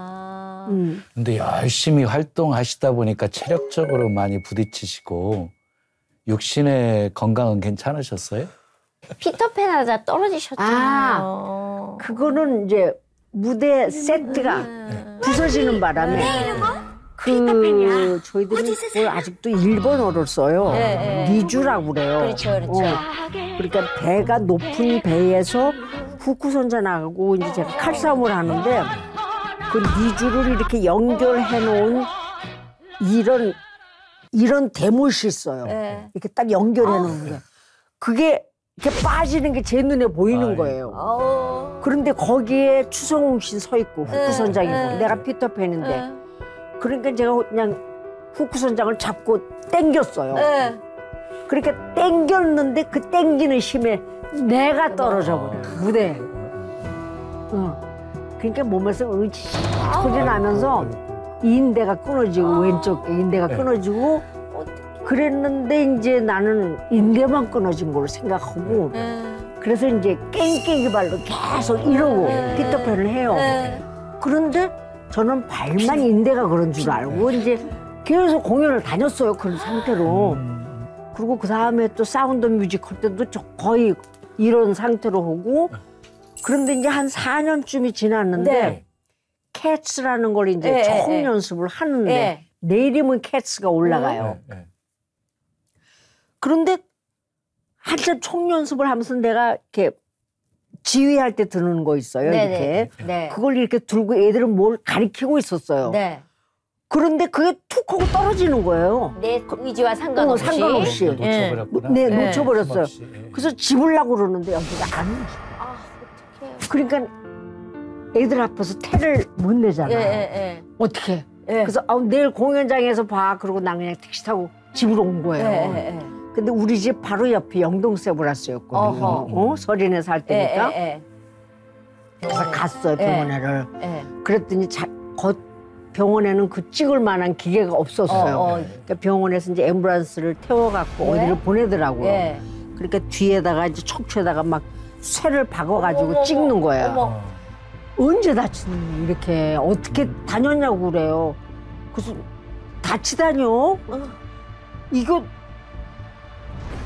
근데 열심히 활동하시다 보니까 체력적으로 많이 부딪히시고 육신의 건강은 괜찮으셨어요? 피터팬 하다 떨어지셨잖아요. 그거는 이제 무대 세트가 부서지는 바람에 저희들이 그걸 아직도 일본어를 써요. 니주라고 그래요. 그렇죠, 그렇죠. 그러니까 배가 높은 배에서 후쿠선자 나가고 이제 제가 칼싸움을 하는데 그 니주를 이렇게 연결해 놓은 이런 대못이 있어요. 이렇게 딱 연결해 놓은 게. 그게 이렇게 빠지는 게 제 눈에 보이는 거예요. 그런데 거기에 추성웅 씨 서 있고 후쿠선장이고 내가 피터팬인데 그러니까 제가 그냥 후쿠선장을 잡고 당겼어요. 그러니까 당겼는데 그 당기는 힘에 내가 떨어져 버려요. 무대에. 그러니까 몸에서 으치 소리 나면서 인대가 끊어지고 왼쪽 인대가 끊어지고 그랬는데 이제 나는 인대만 끊어진 걸로 생각하고 그래서 이제 깽깽이 발로 계속 이러고 피터팬을 해요. 그런데 저는 발만 인대가 그런 줄 알고 이제 계속 공연을 다녔어요. 그런 상태로. 그리고 그 다음에 또 사운드 뮤지컬 때도 거의 이런 상태로 하고 그런데 이제 한 4년쯤이 지났는데 캣츠라는 걸 이제 처음 연습을 하는데 내 이름은 캣츠가 올라가요. 그런데 한참 총 연습을 하면서 내가 이렇게 지휘할 때 드는 거 있어요. 이렇게. 그걸 이렇게 들고 애들은 뭘 가리키고 있었어요. 그런데 그게 툭 하고 떨어지는 거예요. 내 의지와 상관없이. 상관없이. 놓쳐버렸구나. 네, 놓쳐버렸어요. 없이. 그래서 집으려고 그러는데 여기가 안 오지. 그러니까 애들 앞에서 태를 못 내잖아요. 어떻게? 그래서 내일 공연장에서 봐. 그러고 난 그냥 택시 타고 집으로 온 거예요. 근데 우리 집 바로 옆이 영동세브라스였거든요. 서린에 살 때니까. 그래서 갔어요, 병원에를. 그랬더니 병원에는 그 찍을 만한 기계가 없었어요. 그러니까 병원에서 이제 앰뷸런스를 태워갖고 어디를 보내더라고요. 그러니까 뒤에다가 이제 척추에다가 막 쇠를 박아가지고 찍는 거예요. 언제 다치니 이렇게 어떻게 다녔냐고 그래요. 그래서 다치다뇨? 이거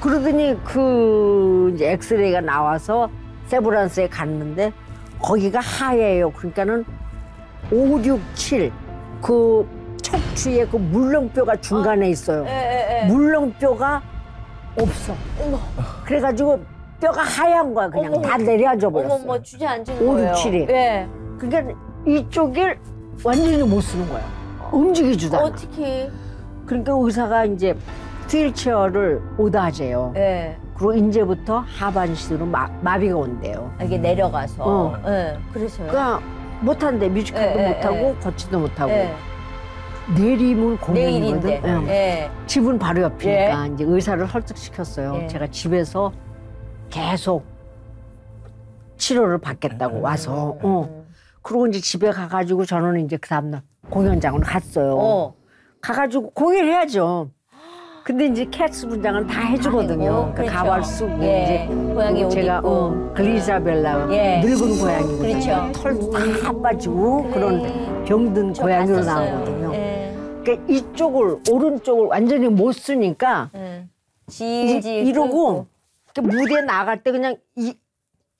그러더니 그 이제 엑스레이가 나와서 세브란스에 갔는데 거기가 하얘요. 그러니까는 5, 6, 7 그 척추에 그 물렁뼈가 중간에 있어요. 물렁뼈가 없어. 그래가지고 뼈가 하얀 거야. 그냥 다 내려앉아 버렸어. 주저앉은 5, 거예요. 6, 7이. 그러니까 이쪽을 완전히 못 쓰는 거야. 움직이지도 않아. 어떻게? 그러니까 의사가 이제 휠체어를 오다제요. 그리고 이제부터 하반신으로 마비가 온대요. 이게 내려가서. 그래서요. 그러니까 못한대. 뮤지컬도 못하고 걷지도 못하고. 내일이면 공연이거든. 내일인데. 집은 바로 옆이니까 이제 의사를 설득시켰어요. 제가 집에서 계속 치료를 받겠다고 와서. 그리고 이제 집에 가가지고 저는 이제 그 다음날 공연장으로 갔어요. 가가지고 공연해야죠. 근데 이제 캣츠 분장은 다 해주거든요. 그러니까 가발 쓰고 이제 고양이 옷 제가 입고. 그리자벨라 늙은 고양이거든요. 그렇죠. 털도 다 빠지고 그런 병든 고양이로 나오거든요. 그러니까 이쪽을 오른쪽을 완전히 못 쓰니까 이러고 무대에 나갈 때 그냥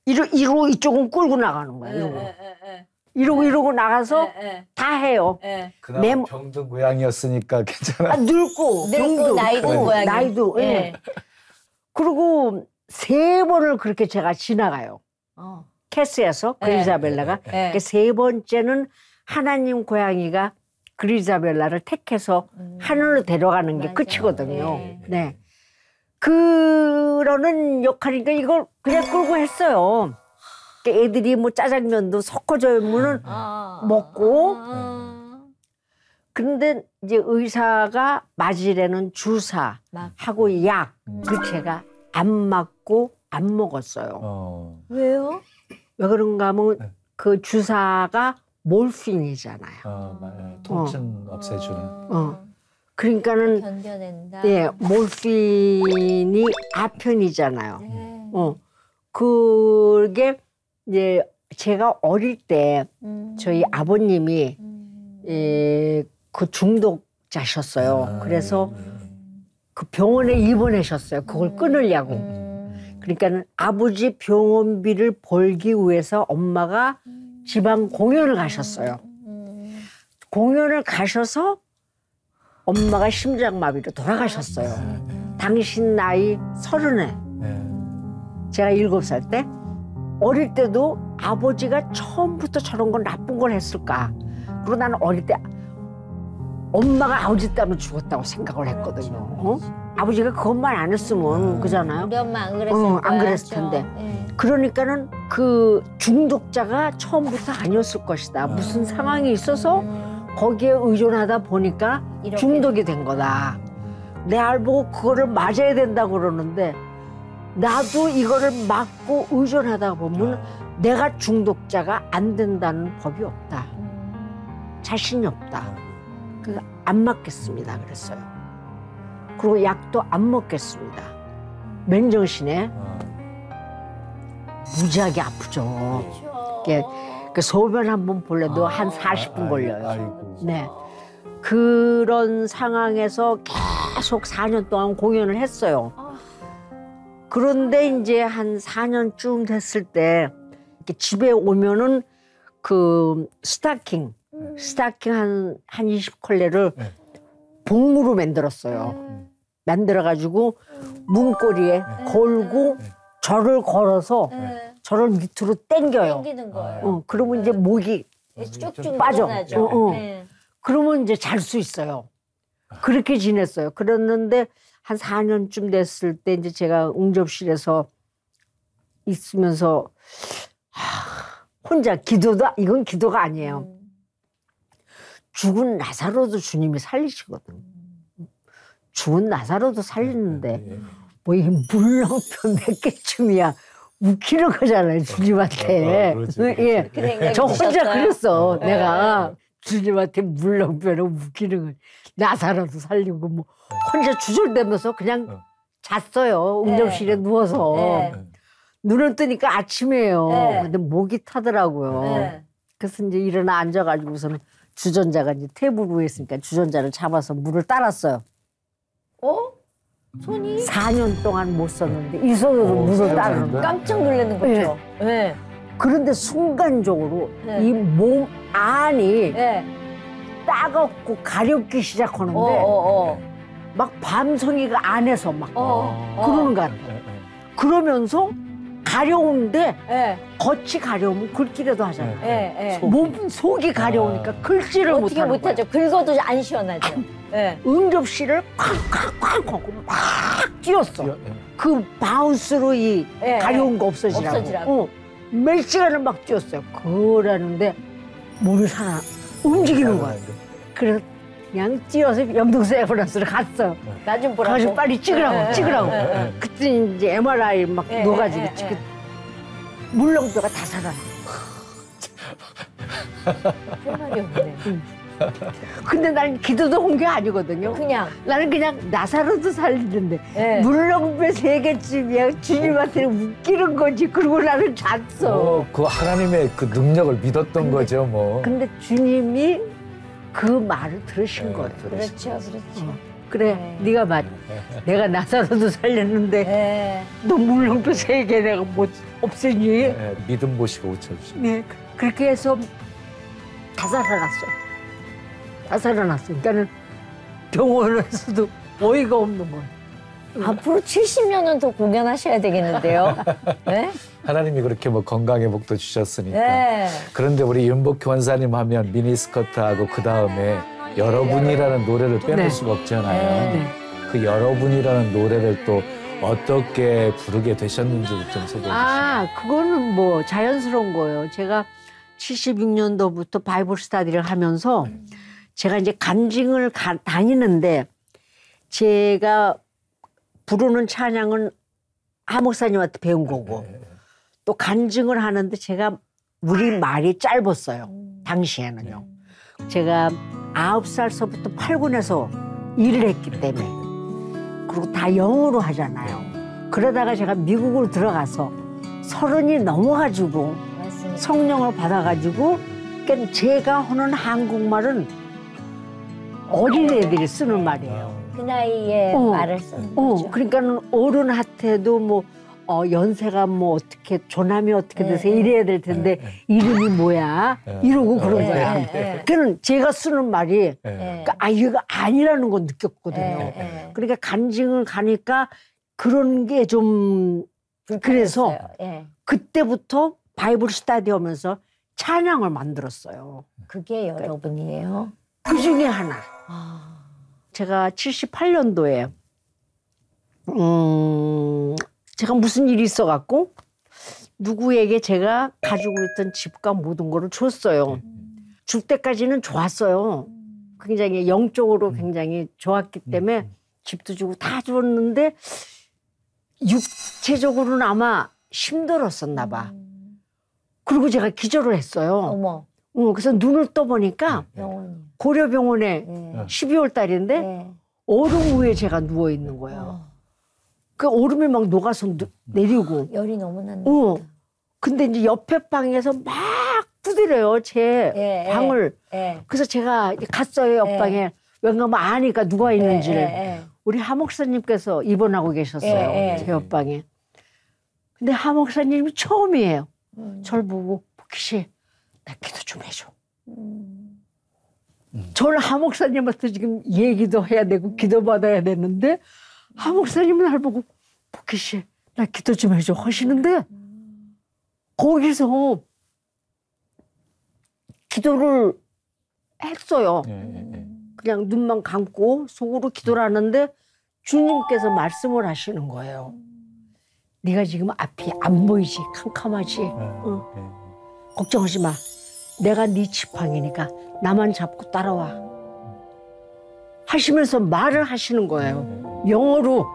이러고 이쪽은 끌고 나가는 거야. 이러고 나가서 다 해요. 그나마 병든 고양이였으니까 괜찮아. 늙고 나이 든 고양이. 나이도. 그리고 3번을 그렇게 제가 지나가요. 캐스에서 그리자벨라가. 그러니까 3번째는 하나님 고양이가 그리자벨라를 택해서 하늘로 데려가는 게 끝이거든요. 네. 그러는 역할이니까 이걸 그냥 끌고 했어요. 그러니까 애들이 뭐 짜장면도 섞어줘면은 먹고. 그런데 이제 의사가 맞으려는 주사하고 약, 그 제가 안 맞고 안 먹었어요. 왜요? 왜 그런가 하면 그 주사가 몰핀이잖아요. 통증 없애주는. 그러니까는 견뎌낸다. 예, 몰핀이 아편이잖아요. 그게 이제 제가 어릴 때 저희 아버님이 그 중독자셨어요. 그래서 그 병원에 입원하셨어요. 그걸 끊으려고. 그러니까는 아버지 병원비를 벌기 위해서 엄마가 지방 공연을 가셨어요. 공연을 가셔서 엄마가 심장마비로 돌아가셨어요. 당신 나이 30에. 제가 7살 때. 어릴 때도 아버지가 처음부터 저런 건 나쁜 걸 했을까. 그리고 나는 어릴 때 엄마가 아버지 때문에 죽었다고 생각을 했거든요. 아버지가 그것만 안 했으면 그잖아요. 우리 엄마 안 그랬을 거야. 안 그랬을 텐데. 그러니까는 그 중독자가 처음부터 아니었을 것이다. 무슨 상황이 있어서 거기에 의존하다 보니까 이렇게. 중독이 된 거다. 내 알보고 그거를 맞아야 된다고 그러는데 나도 이거를 막고 의존하다 보면 내가 중독자가 안 된다는 법이 없다. 자신이 없다. 그래서 안 맞겠습니다. 그랬어요. 그리고 약도 안 먹겠습니다. 맨정신에 무지하게 아프죠. 이게 그 소변 한 번 볼래도 한 40분 걸려요. 네. 그런 상황에서 계속 4년 동안 공연을 했어요. 그런데 이제 한 4년쯤 됐을 때 이렇게 집에 오면은 그 스타킹 한 20컬레를 봉으로 만들었어요. 만들어가지고 문고리에 걸고 절을 걸어서 절을 밑으로 당겨요. 당기는 거예요. 그러면 이제 목이 쭉쭉 빠져. 늘어나죠. 그러면 이제 잘 수 있어요. 그렇게 지냈어요. 그랬는데 한 4년쯤 됐을 때 이제 제가 응접실에서 있으면서 혼자 이건 기도가 아니에요. 죽은 나사로도 주님이 살리시거든. 죽은 나사로도 살리는데 뭐 이 물렁표 몇 개쯤이야. 웃기는 거잖아요, 주님한테. 예. 저 혼자 그랬어, 내가. 주님한테 물렁뼈를 웃기는 거. 나사로도 살리고 뭐 혼자 주절되면서 그냥 잤어요. 응접실에 누워서. 눈을 뜨니까 아침이에요. 근데 목이 타더라고요. 그래서 이제 일어나 앉아가지고서는 주전자가 이제 테이블 위에 있으니까 주전자를 잡아서 물을 따랐어요. 손이 4년 동안 못 썼는데 이 손으로 물을 따르는 거야. 깜짝 놀라는 거죠. 네. 그런데 순간적으로 이 몸 안이 따갑고 가렵기 시작하는데 막 밤송이가 안에서 막 그러는 거 같아요. 그러면서 가려운데 겉이 가려우면 긁기라도 하잖아요. 몸 속이 가려우니까 긁지를 어떻게 못하는 못하죠. 긁어도 안 시원하죠. 응접실을 콱콱콱 하고 막 뛰었어. 그 바운스로 이 가려운 거 없어지라고. 몇 시간을 막 뛰었어요. 그러는데 몸이 움직이는 거야. 그래서 그냥 뛰어서 영등포 앰뷸런스를 갔어. 나 좀 보라고. 가지고 빨리 찍으라고. 그때 이제 MRI 막 넣어가지고 물렁뼈가 다 살아나. 할 말이 없네. 근데 난 기도도 한 게 아니거든요. 나는 그냥 나사로도 살리는데 물렁뼈 3개쯤이야 주님한테 웃기는 거지. 그리고 나는 잤어. 그 하나님의 그 능력을 믿었던 거죠, 뭐. 근데 주님이 그 말을 들으신 거예요. 그렇죠. 그래, 네가 맞아. 내가 나사로도 살렸는데 너 물렁뼈 3개 내가 못 없애니? 믿음 보시고 고쳐주시고. 네, 그렇게 해서 다 살아났어. 다 살아났어. 그러니까는 병원에서도 어이가 없는 거예요. 앞으로 70년은 더 공연하셔야 되겠는데요. 네? 하나님이 그렇게 뭐 건강의 복도 주셨으니까. 그런데 우리 윤복희 원사님 하면 미니스커트하고 그 다음에 여러분이라는 노래를 빼놓을 수가 없잖아요. 그 여러분이라는 노래를 또 어떻게 부르게 되셨는지 좀 소개해 주시죠. 그거는 뭐 자연스러운 거예요. 제가 76년도부터 바이블 스타디를 하면서 제가 이제 간증을 다니는데 제가 부르는 찬양은 하 목사님한테 배운 거고 또 간증을 하는데 제가 우리 말이 짧았어요. 당시에는요. 제가 9살서부터 8군에서 일을 했기 때문에. 그리고 다 영어로 하잖아요. 그러다가 제가 미국으로 들어가서 30이 넘어가지고 맞습니다. 성령을 받아가지고 그러니까 제가 하는 한국말은 어린애들이 쓰는 말이에요. 그 나이에 말을 쓰는 거죠. 그러니까 어른한테도 뭐 연세가 뭐 어떻게 조남이 어떻게 돼서 이래야 될 텐데 이름이 뭐야 이러고 그런 거야. 그는 제가 쓰는 말이 그러니까 이거 아니라는 건 느꼈거든요. 그러니까 간증을 가니까 그런 게 좀 그래서 그때부터 바이블 스타디 하면서 찬양을 만들었어요. 그게 여러분이에요? 그 중에 하나. 제가 78년도에 제가 무슨 일이 있어갖고 누구에게 제가 가지고 있던 집과 모든 거를 줬어요. 줄 때까지는 좋았어요. 굉장히 영적으로 굉장히 좋았기 때문에 집도 주고 다 줬는데 육체적으로는 아마 힘들었었나 봐. 그리고 제가 기절을 했어요. 어머. 그래서 눈을 떠보니까 병원이. 고려병원에 12월 달인데 네. 얼음 위에 제가 누워 있는 거예요. 그 얼음이 막 녹아서 내리고. 열이 너무 난다. 근데 이제 옆에 방에서 막 두드려요, 제 방을. 그래서 제가 갔어요, 옆방에. 왜냐면 아니까 누가 있는지를. 우리 하 목사님께서 입원하고 계셨어요, 제 옆방에. 근데 하 목사님이 처음이에요. 저를 보고, 복희 씨, 나 기도 좀 해줘. 저는 하 목사님한테 지금 얘기도 해야 되고 기도 받아야 되는데 하 목사님은 날 보고 복희 씨, 나 기도 좀 해줘 하시는데 거기서 기도를 했어요. 그냥 눈만 감고 속으로 기도를 하는데 주님께서 말씀을 하시는 거예요. 네가 지금 앞이 안 보이지? 캄캄하지? 걱정하지 마. 내가 네 지팡이니까 나만 잡고 따라와. 하시면서 말을 하시는 거예요. 영어로.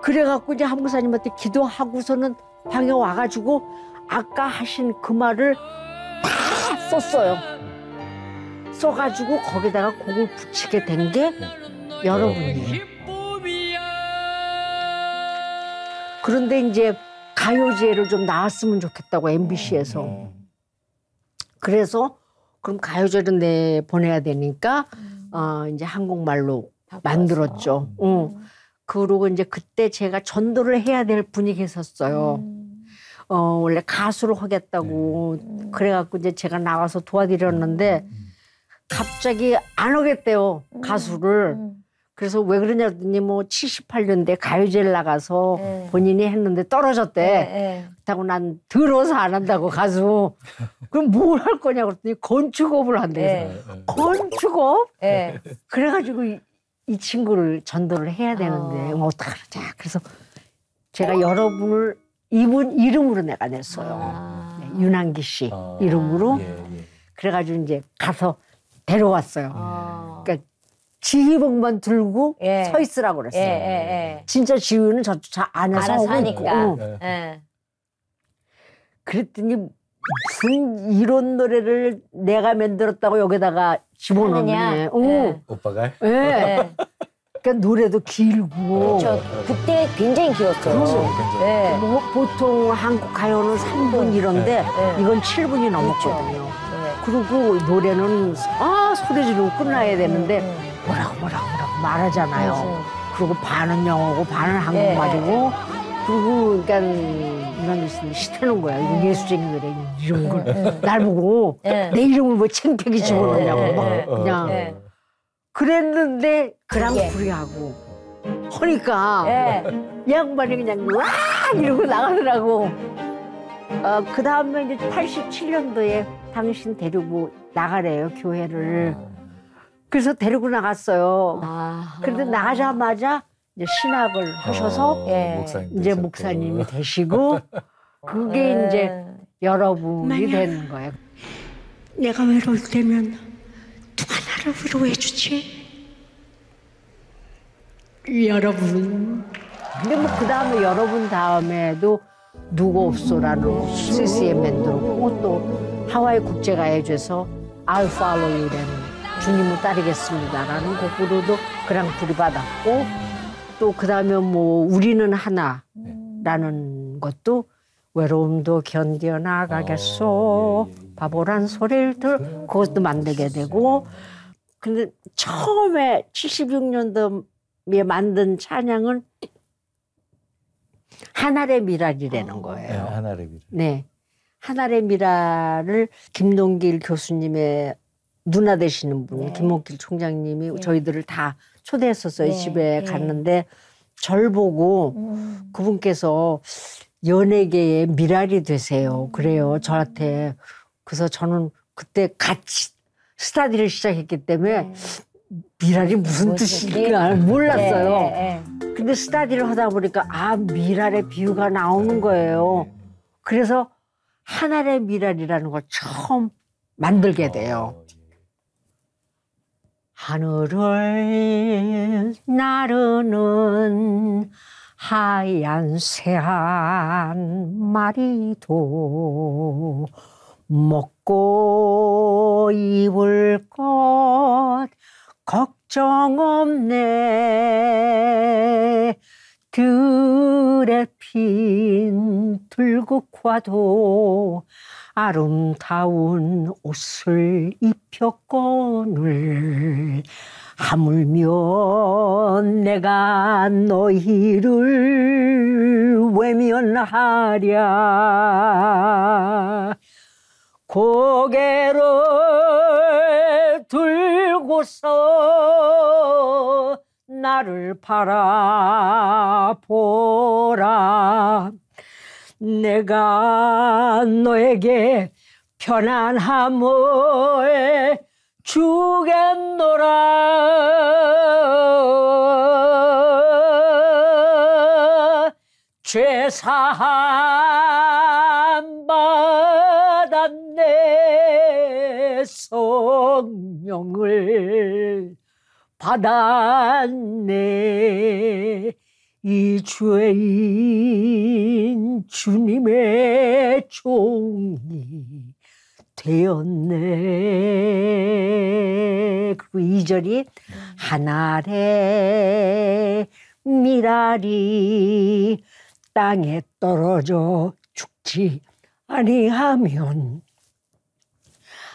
그래갖고 이제 한목사님한테 기도하고서는 방에 와가지고 아까 하신 그 말을 다 썼어요. 써가지고 거기다가 곡을 붙이게 된 게 여러분이에요. 그런데 이제 가요제를 좀 나왔으면 좋겠다고 MBC에서. 그래서 그럼 가요제를 내보내야 되니까 이제 한국말로 만들었죠. 그러고 이제 그때 제가 전도를 해야 될 분이 계셨어요. 원래 가수를 하겠다고 그래갖고 이제 제가 나와서 도와드렸는데 갑자기 안 하겠대요, 가수를. 그래서 왜 그러냐더니 뭐 78년대 가요제를 나가서 본인이 했는데 떨어졌대. 그렇다고 난 들어서 안 한다고 가수. 그럼 뭘 할 거냐 그랬더니 건축업을 한대. 건축업? 그래가지고 이 친구를 전도를 해야 되는데 어떡하자. 그래서 제가 여러분을 이분 이름으로 내가 냈어요. 윤한기 씨 이름으로. 그래가지고 이제 가서 데려왔어요. 그러니까 지휘봉만 들고 서 있으라고 그랬어요. 진짜 지휘는 저쪽 안에서 알아서 하고 있고. 하니까. 그랬더니 무슨 이런 노래를 내가 만들었다고 여기다가 집어넣느냐. 오빠가? 네. 그러니까 노래도 길고. 저 그때 굉장히 길었어요. 뭐 보통 한국 가요는 3분 이런데 이건 7분이 넘었거든요. 그리고 노래는 소리 지르고 끝나야 되는데 뭐라고 말하잖아요. 그리고 반은 영어고 반은 한국말이고 그리고 그러니까 이런 게 싫다는 거야. 이거 예수쟁이 노래 이런 걸 날 보고 내 이름을 뭐 창피하게 집어넣냐고 막 그냥 그랬는데 그랑프리하고 하니까 이 양반이 그냥 와 이러고 나가더라고. 그 다음에 이제 87년도에 당신 데리고 나가래요, 교회를. 그래서 데리고 나갔어요. 그런데 나가자마자 이제 신학을 하셔서 이제 목사님이 되시고 그게 이제 여러분이 되는 거예요. 내가 외로울 때면 누가 나를 위로해 주지? 여러분. 근데 뭐 그 다음에 여러분 다음에도 누구 없소라는 CCM 만들었고 또 하와이 국제가요제에서 I'll Follow You라는 주님을 따르겠습니다라는 곡으로도 그랑프리 받았고 또 그다음에 뭐 우리는 하나라는 것도 외로움도 견뎌나가겠소 바보란 소리를 그것도 만들게 되고 근데 처음에 76년도에 만든 찬양은 하늘의 미랄이라는 거예요. 네, 하늘의 미랄. 네. 하늘의 미랄을 김동길 교수님의 누나 되시는 분, 네. 김목길 총장님이 네. 저희들을 다 초대했었어요. 네. 집에 네. 갔는데 절 보고 그분께서 연예계의 미랄이 되세요. 그래요. 저한테. 그래서 저는 그때 같이 스타디를 시작했기 때문에 미랄이 무슨 뜻인가 몰랐어요. 네. 근데 스타디를 하다 보니까 아 미랄의 비유가 나오는 거예요. 그래서 하늘의 미랄이라는 걸 처음 만들게 돼요. 하늘을 나르는 하얀 새 한 마리도 먹고 입을 것 걱정 없네. 들에 핀 들국화도 아름다운 옷을 입혔거늘 하물며 내가 너희를 외면하랴. 고개를 들고서 나를 바라보라. 내가 너에게 편안함을 주겠노라. 죄사함 받았네. 성령을 받았네. 이 죄인 주님의 종이 되었네. 그리고 2절이 하늘의 미랄이 땅에 떨어져 죽지 아니하면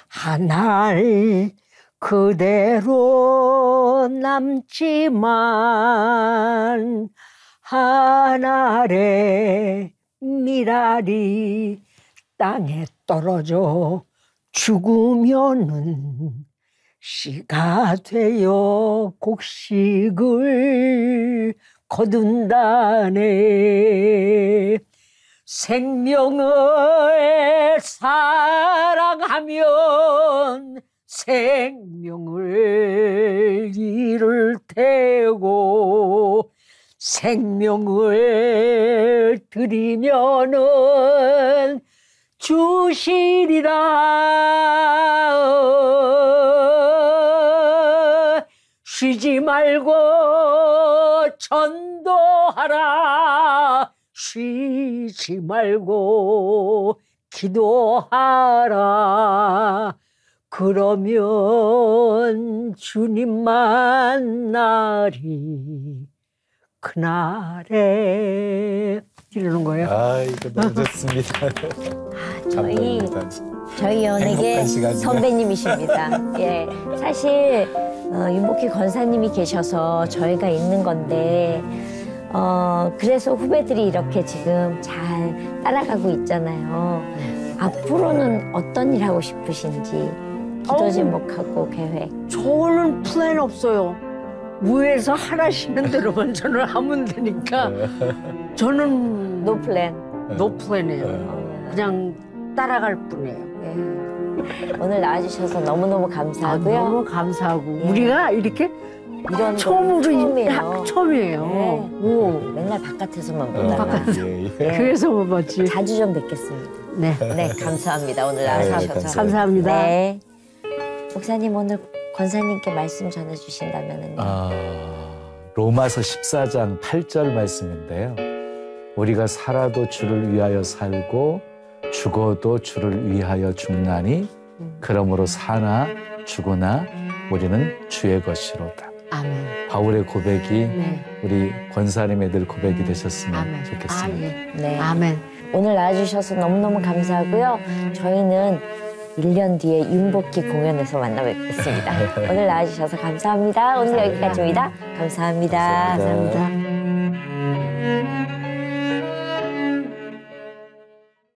하늘 그대로 남지만 하늘의 미랄이 땅에 떨어져 죽으면은 씨가 되어 곡식을 거둔다네. 생명을 사랑하면 생명을 잃을 테고 생명을 드리면은 주시리라. 쉬지 말고 전도하라. 쉬지 말고 기도하라. 그러면 주님 만나리 그날에 이러는 거예요. 아, 이거 너무 좋습니다. 저희 연예계 행복한 시간이네요. 선배님이십니다. 예, 사실 윤복희 권사님이 계셔서 저희가 있는 건데 그래서 후배들이 이렇게 지금 잘 따라가고 있잖아요. 앞으로는 어떤 일 하고 싶으신지 기도 제목하고 계획. 저는 플랜 없어요. 위에서 하라시는 대로만 저는 하면 되니까 저는 노 플랜. 노 플랜이에요. 그냥 따라갈 뿐이에요. 예. 오늘 나와주셔서 너무너무 감사하고요. 너무 감사하고 예. 우리가 이렇게 이런 처음이에요. 처음이에요. 네. 오. 맨날 바깥에서만 보다가 예, 예. 그래서 뭐 봤지. 자주 좀 뵙겠습니다. 네. 네, 감사합니다. 오늘 아유, 나와주셔서. 감사합니다. 네. 목사님 오늘 권사님께 말씀 전해주신다면은요. 로마서 14장 8절 말씀인데요. 우리가 살아도 주를 위하여 살고 죽어도 주를 위하여 죽나니 그러므로 사나 죽으나 우리는 주의 것이로다. 아멘. 바울의 고백이 네. 우리 권사님의 늘 고백이 되셨으면 아멘. 좋겠습니다. 예. 네. 아멘. 오늘 나와주셔서 너무너무 감사하고요. 저희는 1년 뒤에 윤복희 공연에서 만나 뵙겠습니다. 오늘 나와주셔서 감사합니다. 오늘 여기까지입니다. 감사합니다. 감사합니다. 감사합니다.